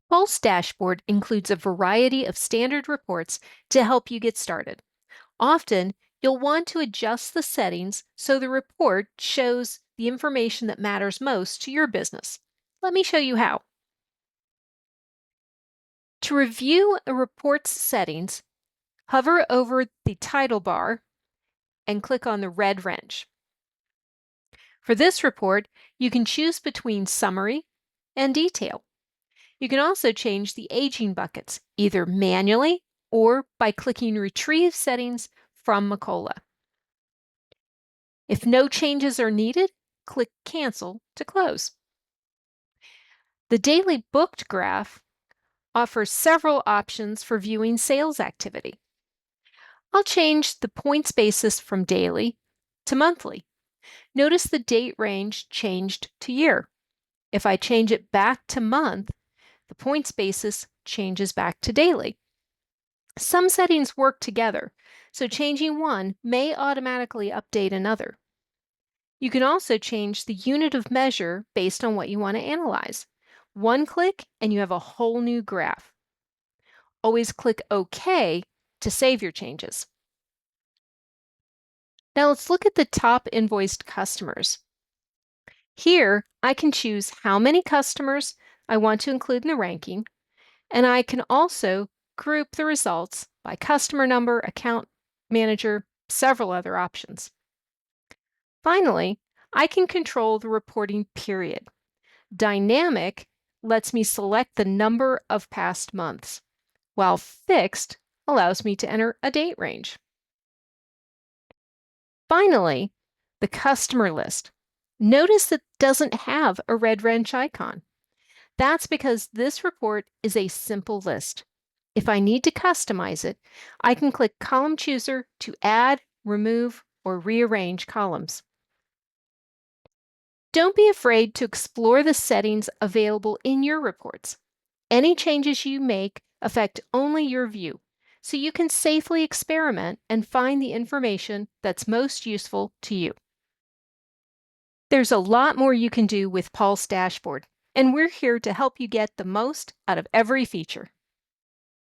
Pulse Dashboard includes a variety of standard reports to help you get started. Often, you'll want to adjust the settings so the report shows the information that matters most to your business. Let me show you how. To review a report's settings, hover over the title bar and click on the red wrench. For this report, you can choose between summary and detail. You can also change the aging buckets, either manually or by clicking Retrieve Settings from Macola. If no changes are needed, click Cancel to close. The Daily Booked graph offers several options for viewing sales activity. I'll change the points basis from daily to monthly. Notice the date range changed to year. If I change it back to month, the points basis changes back to daily. Some settings work together, so changing one may automatically update another. You can also change the unit of measure based on what you want to analyze. One click and you have a whole new graph. Always click OK to save your changes. Now let's look at the top invoiced customers. Here, I can choose how many customers I want to include in the ranking, and I can also group the results by customer number, account manager, several other options. Finally, I can control the reporting period. Dynamic lets me select the number of past months, while fixed allows me to enter a date range. Finally, the customer list. Notice that it doesn't have a red wrench icon. That's because this report is a simple list. If I need to customize it, I can click Column Chooser to add, remove, or rearrange columns. Don't be afraid to explore the settings available in your reports. Any changes you make affect only your view, so you can safely experiment and find the information that's most useful to you. There's a lot more you can do with Pulse Dashboard, and we're here to help you get the most out of every feature.